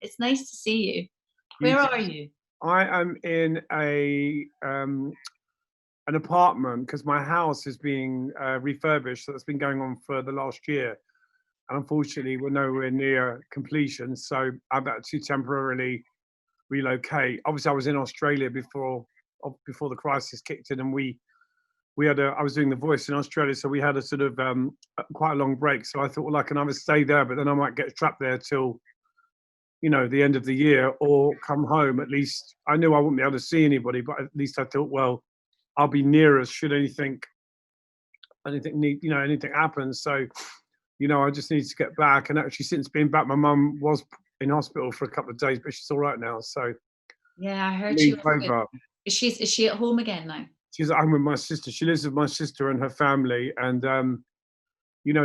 It's nice to see you. You Where too. are you? I am in an apartment because my house is being refurbished. So that's been going on for the last year. And unfortunately, we're nowhere near completion. So I've had to temporarily relocate. Obviously, I was in Australia before the crisis kicked in, and we had I was doing The Voice in Australia, so we had a sort of quite a long break. So I thought, well, I can either stay there, but then I might get trapped there till the end of the year, or come home. At least I knew I wouldn't be able to see anybody, but at least I thought, well, I'll be near us should anything happens. So I just need to get back. And actually, since being back, my mum was in hospital for a couple of days, but she's all right now. So Yeah, I heard she moved was good. over. Is she at home again now? She's at home with my sister. She lives with my sister and her family, and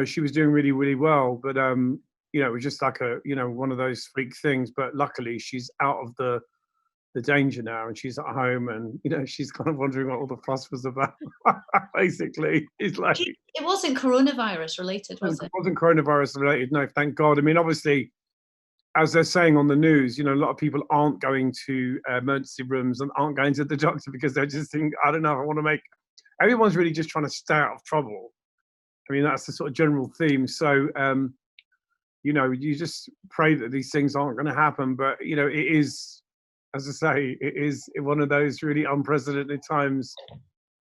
she was doing really, really well. But it was just like one of those freak things. But luckily, she's out of the danger now, and she's at home, and she's kind of wondering what all the fuss was about. Basically, it's like It wasn't coronavirus related, was it it? wasn't coronavirus related. No, thank God. I mean, obviously, as they're saying on the news, a lot of people aren't going to emergency rooms and aren't going to the doctor because they just think, I don't know, I want to make. Everyone's really just trying to stay out of trouble. I mean, that's the sort of general theme. So, you just pray that these things aren't going to happen. But it is, as I say, it is one of those really unprecedented times.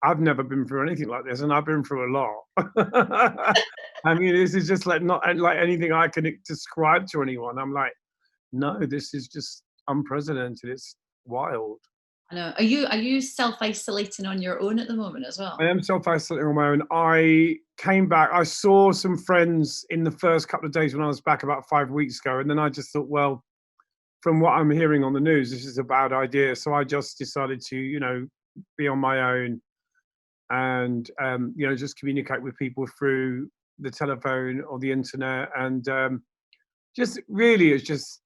I've never been through anything like this, and I've been through a lot. I mean, this is just like not like anything I can describe to anyone. I'm like, no, this is just unprecedented. It's wild. I know. Are you self-isolating on your own at the moment as I well? am self-isolating on my own. I came back. I saw some friends in the first couple of days when I was back about 5 weeks ago, and then I just thought, well, from what I'm hearing on the news, this is a bad idea. So I just decided to, be on my own and just communicate with people through the telephone or the internet, and just really it's just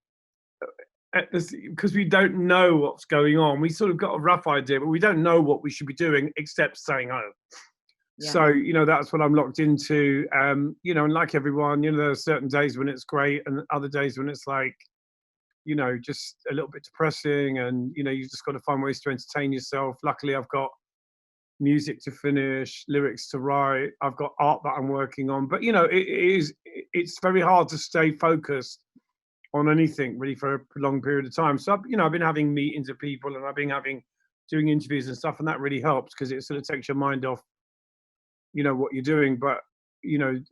because we don't know what's going on. We sort of got a rough idea, but we don't know what we should be doing except staying home. Yeah. So that's what I'm locked into. And like everyone, there are certain days when it's great and other days when it's like just a little bit depressing, and you just got to find ways to entertain yourself. Luckily, I've got music to finish, lyrics to write. I've got art that I'm working on. But it's very hard to stay focused on anything really for a prolonged period of time. So I've been having meetings with people, and I've been doing interviews and stuff, and that really helps because it sort of takes your mind off what you're doing. But you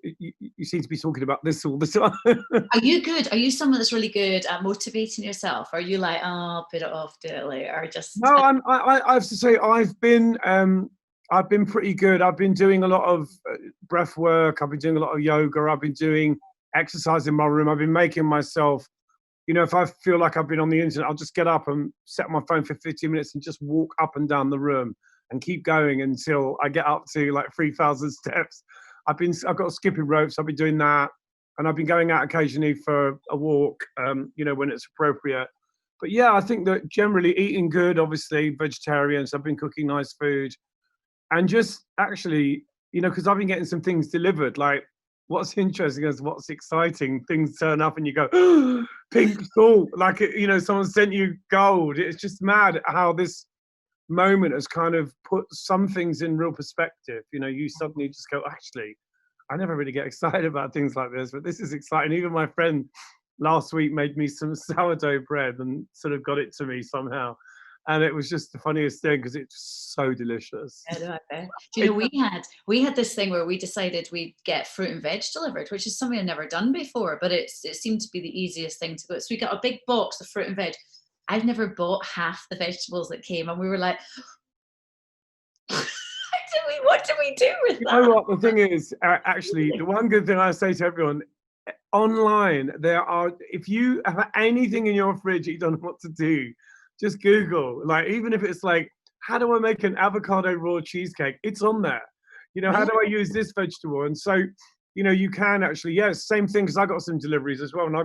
seem to be talking about this all the time. Are you good? Are you someone that's really good at motivating yourself? Are you like, oh, put it off, do it later, or just? No, I have to say I've been pretty good. I've been doing a lot of breath work. I've been doing a lot of yoga. I've been doing exercise in my room. I've been making myself, if I feel like I've been on the internet, I'll just get up and set my phone for 15 minutes and just walk up and down the room and keep going until I get up to like 3,000 steps. I've got skipping ropes. I've been doing that, and I've been going out occasionally for a walk, when it's appropriate. But yeah, I think that generally eating good, obviously vegetarian, so I've been cooking nice food, and just actually, because I've been getting some things delivered. Like, what's interesting is what's exciting. Things turn up and you go, oh, pink salt, like someone sent you gold. It's just mad how this moment has kind of put some things in real perspective. You suddenly just go, actually, I never really get excited about things like this, but this is exciting. Even my friend last week made me some sourdough bread and sort of got it to me somehow. And it was just the funniest thing because it's so delicious. I know, I bet. Do you know, we had this thing where we decided we'd get fruit and veg delivered, which is something I've never done before, but it seemed to be the easiest thing to go. So we got a big box of fruit and veg. I've never bought half the vegetables that came, and we were like, what do we do with You that? know what? The thing is, actually, the one good thing I say to everyone, online, if you have anything in your fridge that you don't know what to do, just Google. Like, even if it's like, how do I make an avocado raw cheesecake? It's on there. How do I use this vegetable? And so, you can actually, same thing, because I got some deliveries as well. And I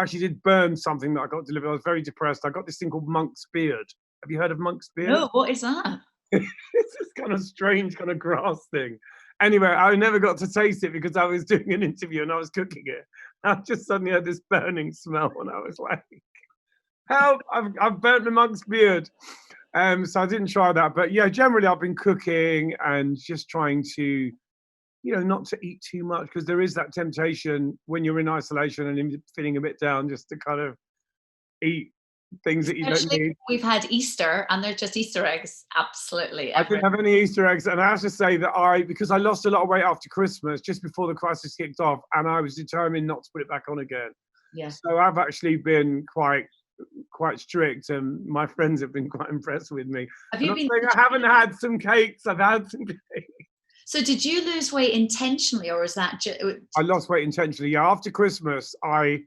actually did burn something that I got delivered. I was very depressed. I got this thing called monk's beard. Have you heard of monk's beard? No, what is that? It's this kind of strange kind of grass thing. Anyway, I never got to taste it because I was doing an interview and I was cooking it. I just suddenly had this burning smell, and I was like, Help! I've burnt the monk's beard. So I didn't try that, but yeah, generally I've been cooking and just trying to, not to eat too much, because there is that temptation when you're in isolation and feeling a bit down, just to kind of eat things that you don't Especially need. we've had Easter and they're just Easter eggs. Absolutely. I didn't have any Easter eggs, and I have to say that because I lost a lot of weight after Christmas, just before the crisis kicked off, and I was determined not to put it back on again. Yeah. So I've actually been quite strict, and my friends have been quite impressed with me. Have you been? I haven't had some cakes. I've had some cakes. So did you lose weight intentionally, or is that I lost weight intentionally. Yeah, after Christmas, I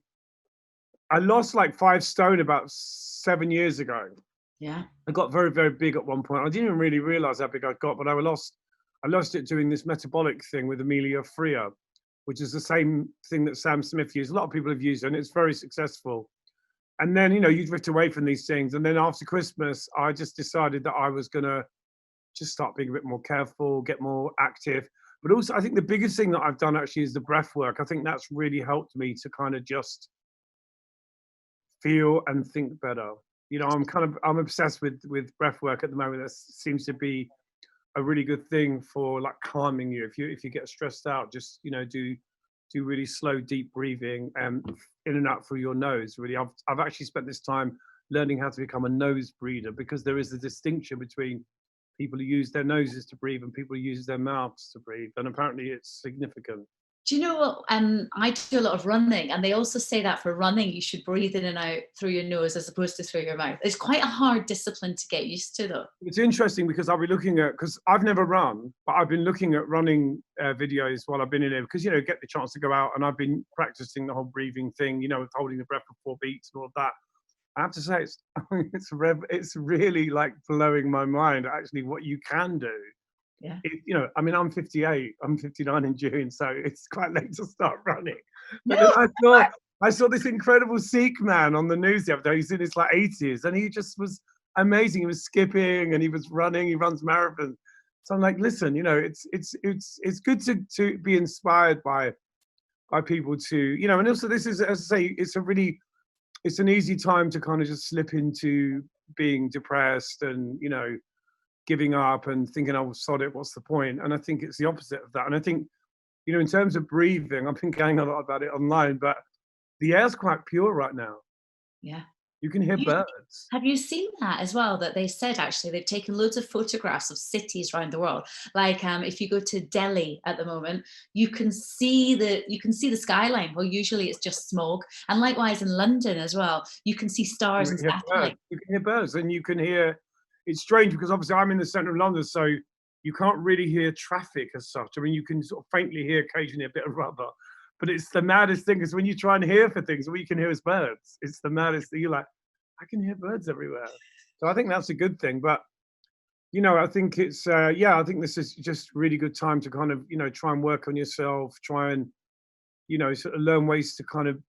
lost like 5 stone about 7 years ago. Yeah. I got very, very big at one point. I didn't even really realize how big I got, but I lost it doing this metabolic thing with Amelia Freer, which is the same thing that Sam Smith used. A lot of people have used it, and it's very successful. And then, you drift away from these things. And then after Christmas, I just decided that I was going to just start being a bit more careful, get more active. But also, I think the biggest thing that I've done actually is the breath work. I think that's really helped me to kind of just feel and think better. I'm obsessed with breath work at the moment. That seems to be a really good thing for like calming you. If you get stressed out, just do really slow, deep breathing in and out through your nose. Really, I've actually spent this time learning how to become a nose breather, because there is a distinction between people who use their noses to breathe and people who use their mouths to breathe, and apparently it's significant. Do you know what? I do a lot of running, and they also say that for running, you should breathe in and out through your nose as opposed to through your mouth. It's quite a hard discipline to get used to, though. It's interesting because I'll be looking at, because I've never run, but I've been looking at running videos while I've been in here, because, get the chance to go out, and I've been practicing the whole breathing thing, with holding the breath for 4 beats and all of that. I have to say, it's really like blowing my mind, actually, what you can do. Yeah. I'm 58. I'm 59 in June, so it's quite late to start running. But then I saw this incredible Sikh man on the news the other day. He's in his like 80s, and he just was amazing. He was skipping and he was running. He runs marathons. So I'm like, listen, it's good to be inspired by people to, and also this is, as I say, it's an easy time to kind of just slip into being depressed and giving up and thinking, oh, sod it, what's the point? And I think it's the opposite of that. And I think, in terms of breathing, I've been going a lot about it online, but the air's quite pure right now. Yeah. You can hear birds. Have you seen that as well? That they said actually they've taken loads of photographs of cities around the world. Like if you go to Delhi at the moment, you can see the skyline. Well, usually it's just smoke. And likewise in London as well, you can see stars and satellites. You can hear birds, and you can hear. It's strange because obviously I'm in the centre of London, so you can't really hear traffic as such. I mean, you can sort of faintly hear occasionally a bit of rubber, but it's the maddest thing is when you try and hear for things, all you can hear is birds. It's the maddest thing. You're like, I can hear birds everywhere. So I think that's a good thing. But, I think it's, I think this is just really good time to kind of, try and work on yourself, try and, sort of learn ways to kind of,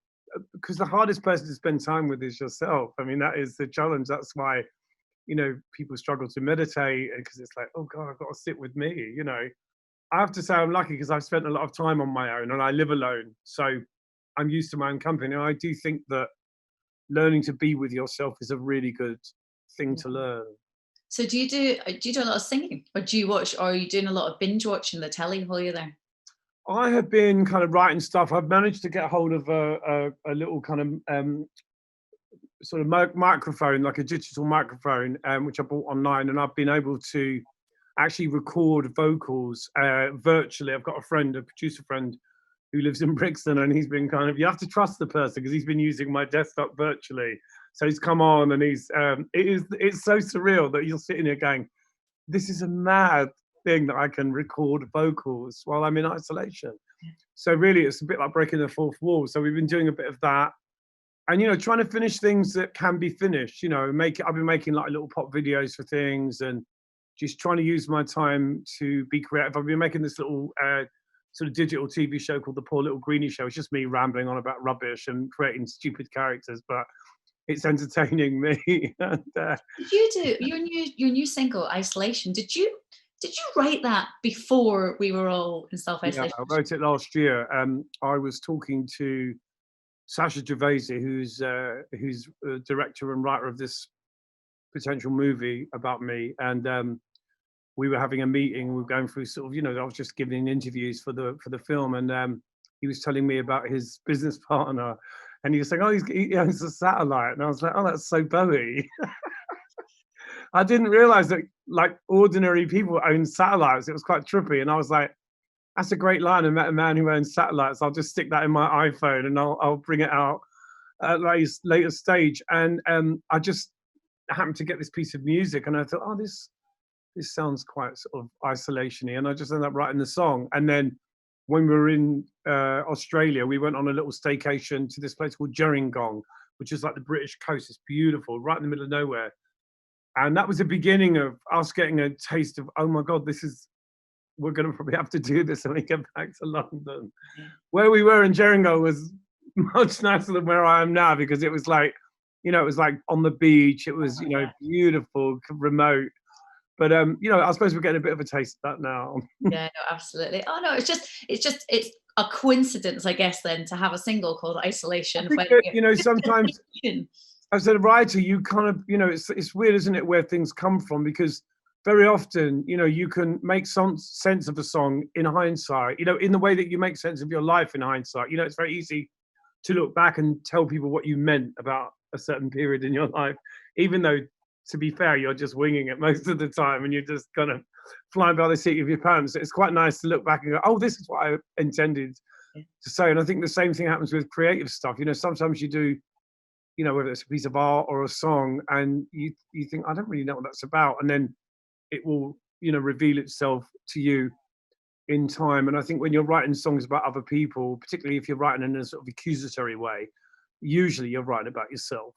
because the hardest person to spend time with is yourself. I mean, that is the challenge. That's why, people struggle to meditate, because it's like, oh God, I've got to sit with me, I have to say I'm lucky because I've spent a lot of time on my own and I live alone. So I'm used to my own company. And I do think that learning to be with yourself is a really good thing to learn. So do you do a lot of singing, or do you watch, or are you doing a lot of binge watching the telly while you're there? I have been kind of writing stuff. I've managed to get hold of a little kind of sort of microphone, like a digital microphone, which I bought online, and I've been able to actually record vocals virtually. I've got a producer friend who lives in Brixton, and he's been kind of, you have to trust the person because he's been using my desktop virtually. So he's come on, and it's so surreal that you're sitting here going, this is a mad thing that I can record vocals while I'm in isolation. So really, it's a bit like breaking the fourth wall. So we've been doing a bit of that. And, trying to finish things that can be finished, I've been making like little pop videos for things and just trying to use my time to be creative. I've been making this little sort of digital TV show called The Poor Little Greenie Show. It's just me rambling on about rubbish and creating stupid characters, but it's entertaining me. And, did you do your new single, Isolation? Did you write that before we were all in self-isolation? Yeah, I wrote it last year. I was talking to Sasha Gervasi, who's a director and writer of this potential movie about me, and we were having a meeting. We were going through sort of, I was just giving interviews for the film, and he was telling me about his business partner, and he was saying, "Oh, he owns a satellite," and I was like, "Oh, that's so Bowie." I didn't realize that like ordinary people own satellites. It was quite trippy, and I was like, "That's a great line." I met a man who owns satellites. I'll just stick that in my iPhone, and I'll bring it out at a later stage. And I just happened to get this piece of music, and I thought, "Oh, this sounds quite sort of isolation-y," and I just ended up writing the song. And then when we were in Australia, we went on a little staycation to this place called Gerringong, which is like the British coast. It's beautiful, right in the middle of nowhere. And that was the beginning of us getting a taste of, oh my God, we're going to probably have to do this when we get back to London. Where we were in Gerringong was much nicer than where I am now, because it was like, it was like on the beach. It was, beautiful, remote. But I suppose we're getting a bit of a taste of that now. Yeah, no, absolutely. Oh no, it's a coincidence, I guess, then to have a single called Isolation. Sometimes as a writer, you kind of, it's weird, isn't it, where things come from? Because very often, you can make some sense of a song in hindsight, in the way that you make sense of your life in hindsight. It's very easy to look back and tell people what you meant about a certain period in your life, even though, to be fair, you're just winging it most of the time, and you're just kind of flying by the seat of your pants. It's quite nice to look back and go, oh, this is what I intended to say. And I think the same thing happens with creative stuff. Sometimes you do, whether it's a piece of art or a song, and you think, I don't really know what that's about. And then it will, reveal itself to you in time. And I think when you're writing songs about other people, particularly if you're writing in a sort of accusatory way, usually you're writing about yourself.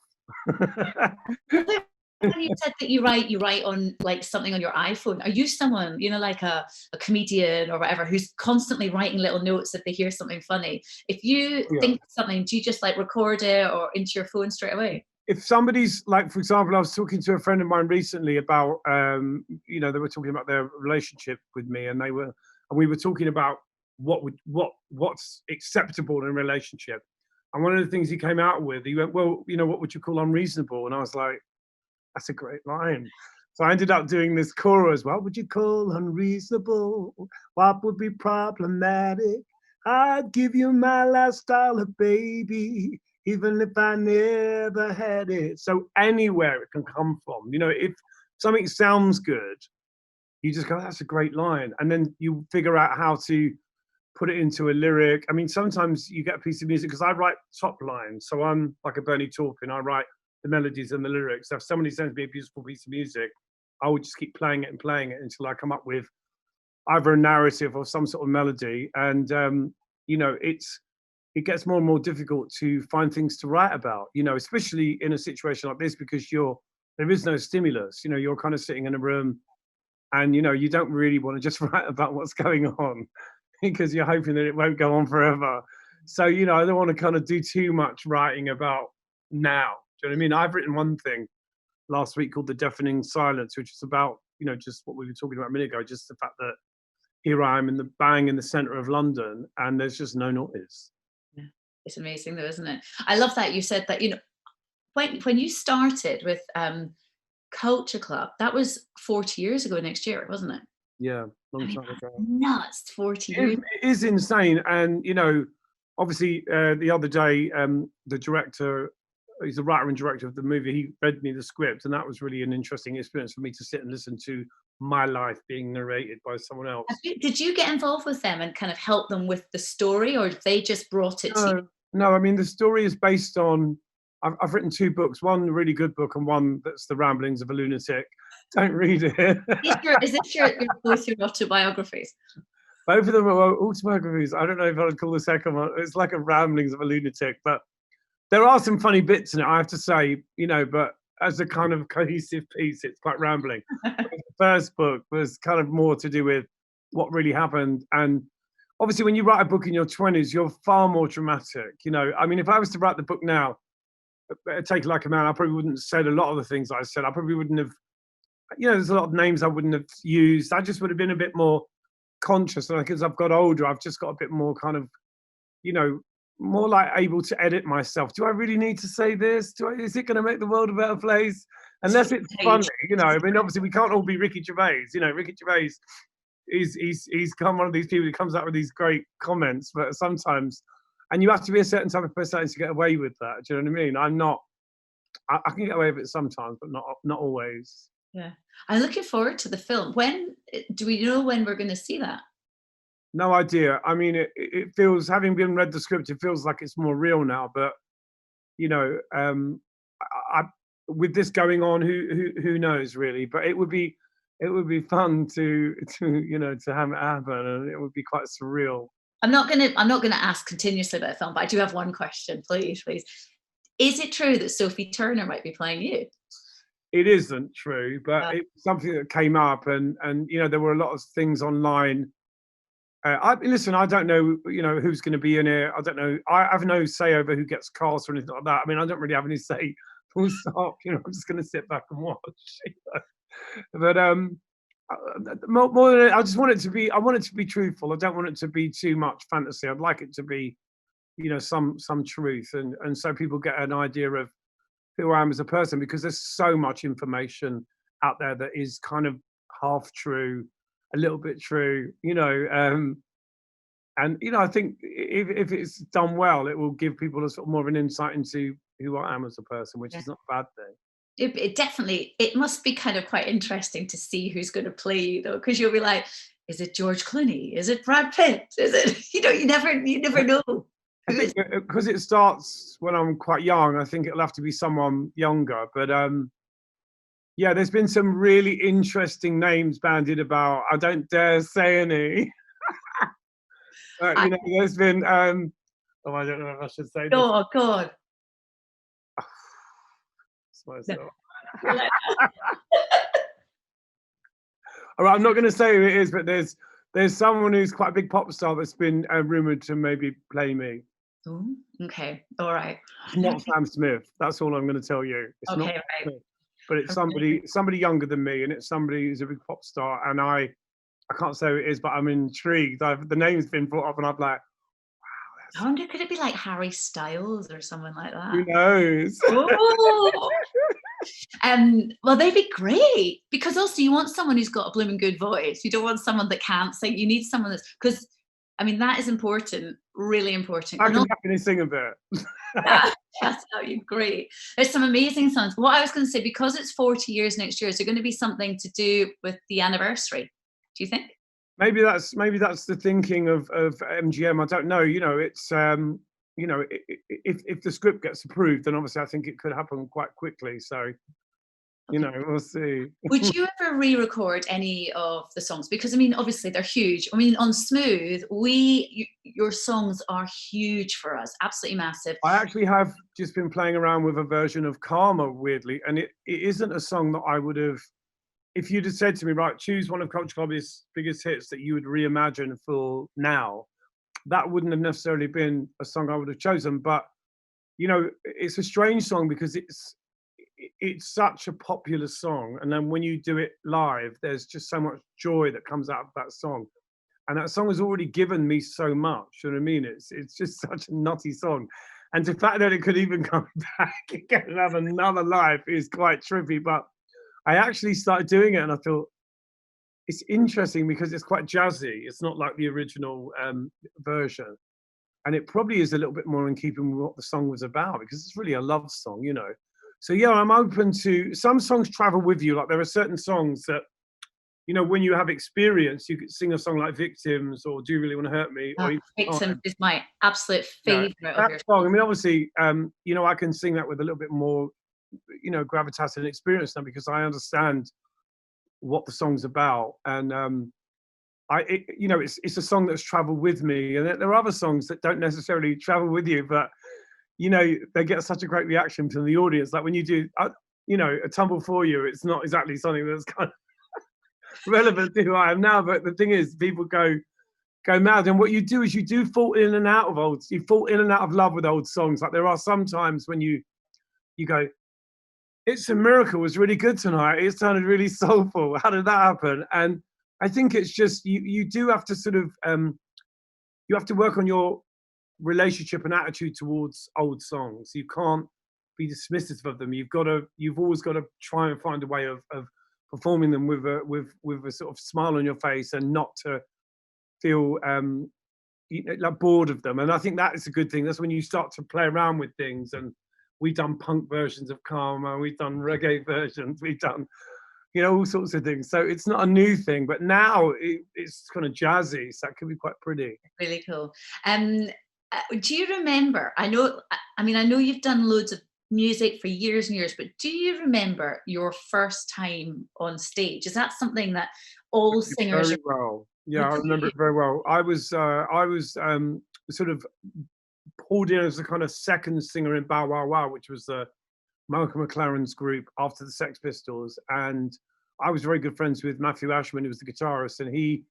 When you said that you write on like something on your iPhone, are you someone, like a comedian or whatever, who's constantly writing little notes if they hear something funny? If you think of something, do you just like record it or into your phone straight away? If somebody's like, for example, I was talking to a friend of mine recently about, they were talking about their relationship with me, and we were talking about what's acceptable in a relationship. And one of the things he came out with, he went, well, what would you call unreasonable? And I was like, that's a great line. So I ended up doing this chorus. What would you call unreasonable? What would be problematic? I'd give you my last dollar, baby, even if I never had it. So anywhere it can come from. If something sounds good, you just go, that's a great line. And then you figure out how to put it into a lyric. I mean, sometimes you get a piece of music, because I write top lines. So I'm like a Bernie Taupin. I write the melodies and the lyrics. So if somebody sends me a beautiful piece of music, I would just keep playing it until I come up with either a narrative or some sort of melody. And it gets more and more difficult to find things to write about, especially in a situation like this, because there is no stimulus. You're kind of sitting in a room, and you don't really want to just write about what's going on, because you're hoping that it won't go on forever. So I don't want to kind of do too much writing about now. Do you know what I mean? I've written one thing last week called The Deafening Silence, which is about, just what we were talking about a minute ago, just the fact that here I am in the center of London, and there's just no noise. Yeah. It's amazing though, isn't it? I love that you said that, when you started with Culture Club, that was 40 years ago next year, wasn't it? Yeah, long time ago. Nuts, 40 years. It is insane. And, obviously the other day, the director, he's the writer and director of the movie, he read me the script, and that was really an interesting experience for me to sit and listen to my life being narrated by someone else. Did you get involved with them and kind of help them with the story, or they just brought it to you? No, I mean, the story is based on, I've written two books, one really good book and one that's the ramblings of a lunatic. Don't read it. Is this both your autobiographies? Both of them are autobiographies. I don't know if I'd call the second one. It's like a ramblings of a lunatic, but there are some funny bits in it, I have to say, but as a kind of cohesive piece, it's quite rambling. The first book was kind of more to do with what really happened. And obviously, when you write a book in your 20s, you're far more dramatic. I mean, if I was to write the book now, Take It Like a Man, I probably wouldn't have said a lot of the things I said. I probably wouldn't have, there's a lot of names I wouldn't have used. I just would have been a bit more conscious. And as I've got older, I've just got a bit more kind of, more like able to edit myself. Do I really need to say this? Is it going to make the world a better place? Unless it's funny, you know. I mean, obviously we can't all be Ricky Gervais. You know, Ricky Gervais he's come one of these people who comes up with these great comments, but sometimes, and you have to be a certain type of personality to get away with that. Do you know what I mean? I'm not. I can get away with it sometimes, but not always. Yeah, I'm looking forward to the film. When do we know when we're going to see that? No idea. I mean, it feels, having been read the script, it feels like it's more real now. But you know, I with this going on, who knows really? But it would be fun to you know, to have it happen, and it would be quite surreal. I'm not gonna ask continuously about the film, but I do have one question, please. Is it true that Sophie Turner might be playing you? It isn't true, but it's something that came up, and you know, there were a lot of things online. Listen, I don't know, you know, who's going to be in it. I don't know. I have no say over who gets cast or anything like that. I mean, I don't really have any say. Full stop. You know, I'm just going to sit back and watch. You know? But more than I just want it to be. I want it to be truthful. I don't want it to be too much fantasy. I'd like it to be, you know, some truth, and so people get an idea of who I am as a person, because there's so much information out there that is kind of half true, a little bit true, you know, and you know, I think if it's done well, it will give people a sort of more of an insight into who I am as a person, which is not a bad thing. It definitely, it must be kind of quite interesting to see who's going to play you, though, because you'll be like, is it George Clooney? Is it Brad Pitt? Is it, you know, you never know. I think because it starts when I'm quite young, I think it'll have to be someone younger. But yeah, there's been some really interesting names bandied about. I don't dare say any. But you know, there's been oh, I don't know if I should say this. Oh God. Myself. All right, I'm not going to say who it is, but there's someone who's quite a big pop star that's been rumored to maybe play me. Oh, okay, all right. It's not Sam Smith. That's all I'm going to tell you. It's okay, not right. Smith, but it's somebody younger than me, and it's somebody who's a big pop star. And I can't say who it is, but I'm intrigued. The name's been brought up, and I'm like, I wonder, could it be like Harry Styles or someone like that? who knows? Oh. Well, they'd be great, because also you want someone who's got a blooming good voice. You don't want someone that can't sing. You need someone that's, because I mean, that is important, really important. I can definitely sing a bit. That's great. There's some amazing songs. What I was going to say, because it's 40 years next year, is there going to be something to do with the anniversary? Do you think? Maybe that's the thinking of MGM. I don't know. You know, it's you know, if the script gets approved, then obviously I think it could happen quite quickly. So, you know, we'll see. Would you ever re-record any of the songs? Because I mean, obviously they're huge. I mean, on Smooth, your songs are huge for us, absolutely massive. I actually have just been playing around with a version of Karma, weirdly, and it isn't a song that I would have. If you'd have said to me, right, choose one of Culture Club's biggest hits that you would reimagine for now, that wouldn't have necessarily been a song I would have chosen. But you know, it's a strange song because it's such a popular song, and then when you do it live, there's just so much joy that comes out of that song, and that song has already given me so much. You know what I mean? It's just such a nutty song, and the fact that it could even come back again and have another life is quite trippy. But I actually started doing it, and I thought it's interesting because it's quite jazzy. It's not like the original version, and it probably is a little bit more in keeping with what the song was about, because it's really a love song, you know. So yeah, I'm open to some songs travel with you. Like there are certain songs that, you know, when you have experience, you could sing a song like "Victims" or "Do You Really Want to Hurt Me?" Or "Victims" is my absolute favorite. That song. I mean, obviously, you know, I can sing that with a little bit more, you know, gravitas and experience now, because I understand what the song's about, and you know, it's a song that's traveled with me, and there are other songs that don't necessarily travel with you, but you know, they get such a great reaction from the audience. Like when you do, you know, A Tumble For You, it's not exactly something that's kind of relevant to who I am now, but the thing is, people go mad. And what you do is you do fall in and out of love with old songs. Like there are some times when you go, "It's a Miracle was really good tonight. It sounded really soulful. How did that happen?" And I think it's just you do have to sort of you have to work on your relationship and attitude towards old songs. You can't be dismissive of them. You've always got to try and find a way of performing them with a sort of smile on your face and not to feel like bored of them. And I think that is a good thing. That's when you start to play around with things. And we've done punk versions of Karma, we've done reggae versions, we've done all sorts of things. So it's not a new thing, but now it's kind of jazzy, so that could be quite pretty. Really cool. Do you remember, I know you've done loads of music for years and years, but do you remember your first time on stage? Is that something that all singers very well? Yeah, I remember it very well. I was sort of pulled in as a kind of second singer in Bow Wow Wow, which was Malcolm McLaren's group after the Sex Pistols, and I was very good friends with Matthew Ashman, who was the guitarist, and he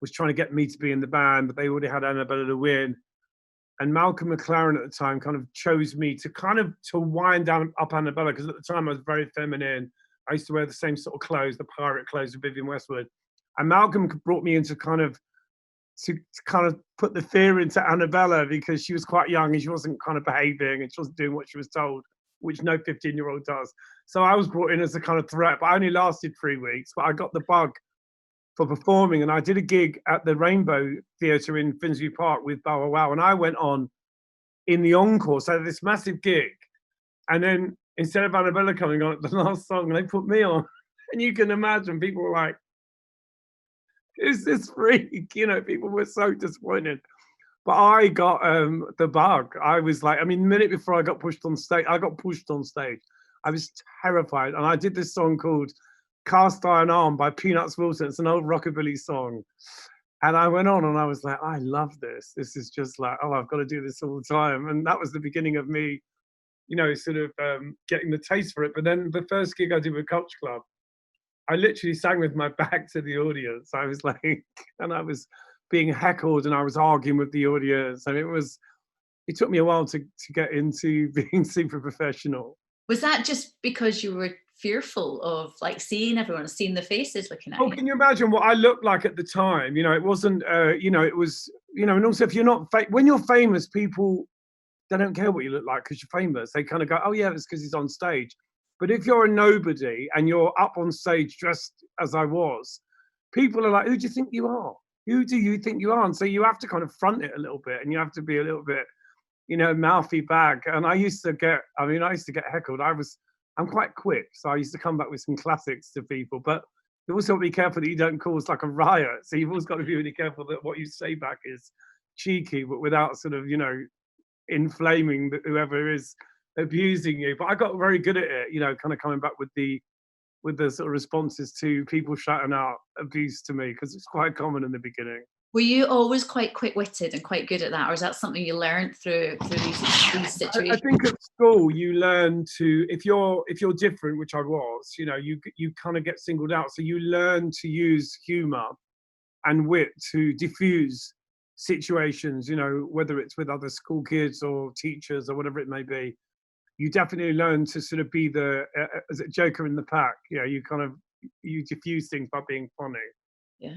was trying to get me to be in the band, but they already had Annabella to win. And Malcolm McLaren at the time kind of chose me to wind down up Annabella, because at the time I was very feminine. I used to wear the same sort of clothes, the pirate clothes of Vivienne Westwood. And Malcolm brought me in to kind of put the fear into Annabella, because she was quite young and she wasn't kind of behaving and she wasn't doing what she was told, which no 15-year-old does. So I was brought in as a kind of threat, but I only lasted 3 weeks, but I got the bug for performing. And I did a gig at the Rainbow Theatre in Finsbury Park with Bow Wow Wow, and I went on in the encore, so this massive gig. And then instead of Annabella coming on at the last song, they put me on. And you can imagine, people were like, who's this freak? People were so disappointed. But I got the bug. I was like, the minute before I got pushed on stage, I was terrified. And I did this song called Cast Iron Arm by Peanuts Wilson. It's an old rockabilly song. And I went on and I was like, I love this. This is just like, I've got to do this all the time. And that was the beginning of me, sort of getting the taste for it. But then the first gig I did with Culture Club, I literally sang with my back to the audience. I was like, and I was being heckled and I was arguing with the audience. And it took me a while to get into being super professional. Was that just because you were fearful of like seeing everyone, seeing the faces looking at you? Oh, can you imagine what I looked like at the time? It wasn't, it was, and also if you're not, when you're famous, people, they don't care what you look like because you're famous. They kind of go, oh yeah, it's because he's on stage. But if you're a nobody and you're up on stage dressed as I was, people are like, who do you think you are? Who do you think you are? And so you have to kind of front it a little bit, and you have to be a little bit, mouthy back. And I used to get heckled. I'm quite quick, so I used to come back with some classics to people. But you also be careful that you don't cause like a riot. So you've always got to be really careful that what you say back is cheeky, but without sort of, inflaming whoever is abusing you. But I got very good at it, kind of coming back with the sort of responses to people shouting out abuse to me, because it's quite common in the beginning. Were you always quite quick-witted and quite good at that, or is that something you learned through these situations? I think at school you learn to, if you're different, which I was, you kind of get singled out. So you learn to use humour and wit to diffuse situations, whether it's with other school kids or teachers or whatever it may be. You definitely learn to sort of be the joker in the pack. You diffuse things by being funny. Yeah,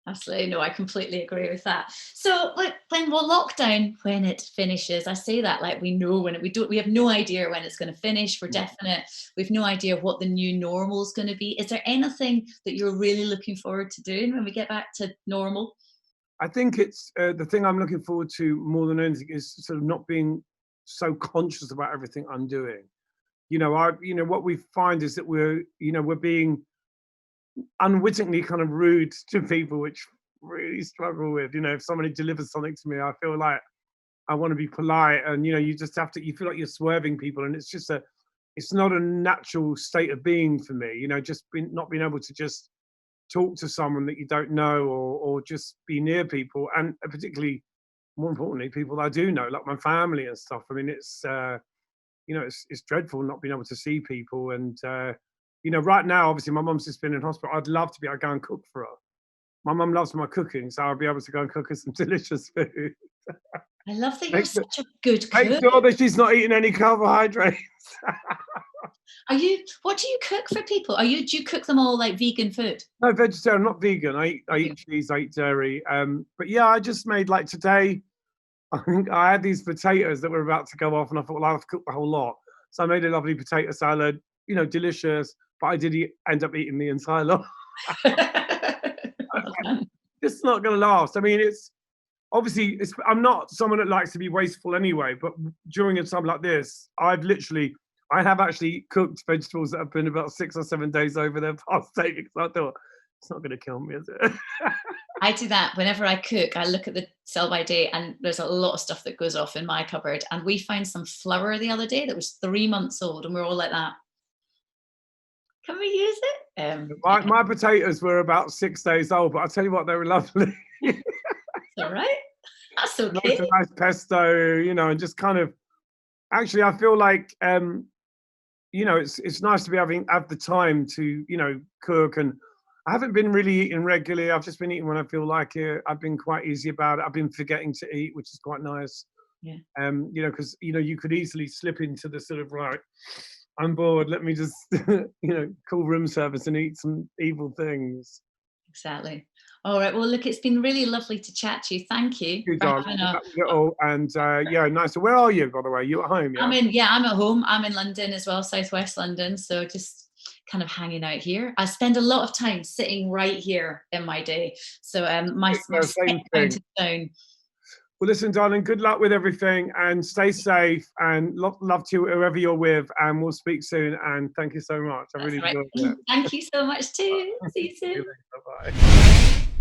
absolutely. No, I completely agree with that. So when lockdown, when it finishes, I say that like we know when we have no idea when it's going to finish for definite. We've no idea what the new normal is going to be. Is there anything that you're really looking forward to doing when we get back to normal? I think it's the thing I'm looking forward to more than anything is sort of not being so conscious about everything I'm doing. What we find is that we're being unwittingly kind of rude to people, which really struggle with. If somebody delivers something to me, I feel like I want to be polite, and you just have to. You feel like you're swerving people, and it's not a natural state of being for me. Not being able to just talk to someone that you don't know, or just be near people, and particularly, more importantly, people I do know, like my family and stuff. It's it's dreadful not being able to see people. And right now, obviously, my mum's just been in hospital. I'd love to be able to go and cook for her. My mum loves my cooking, so I'll be able to go and cook her some delicious food. I love that you're such a good cook. Make sure that she's not eating any carbohydrates. What do you cook for people? Do you cook them all like vegan food? No, vegetarian, not vegan. I eat cheese, I eat dairy. But yeah, I just made, like today, I think I had these potatoes that were about to go off, and I thought, well, I'll have to cook the whole lot. So I made a lovely potato salad, you know, delicious, but I did end up eating the entire lot. Well done. It's not going to last. I mean, it's obviously, I'm not someone that likes to be wasteful anyway, but during a time like this, I have actually cooked vegetables that have been about 6 or 7 days over their past date, because I thought, it's not going to kill me, is it? I do that whenever I cook. I look at the sell by date, and there's a lot of stuff that goes off in my cupboard. And we found some flour the other day that was 3 months old, and we're all like that. Can we use it? My potatoes were about 6 days old, but I'll tell you what, they were lovely. It's all right. That's okay. Nice pesto, you know, and just kind of. Actually, I feel like you know, it's nice to be have the time to, you know, cook. And I haven't been really eating regularly. I've just been eating when I feel like it. I've been quite easy about it. I've been forgetting to eat, which is quite nice. Yeah. You know, because you know, you could easily slip into the sort of, right, I'm bored, let me just you know, call room service and eat some evil things. Exactly. All right. Well, look, it's been really lovely to chat to you. Thank you. You darling. And yeah, nice. So where are you, by the way? You at home? Yeah. I'm at home. I'm in London as well, southwest London. So just kind of hanging out here. I spend a lot of time sitting right here in my day. So my same thing. Down. Well, listen, darling, good luck with everything, and stay safe, and love to whoever you're with, and we'll speak soon. And thank you so much. I really enjoyed it. Thank you so much too. See you soon. Bye-bye.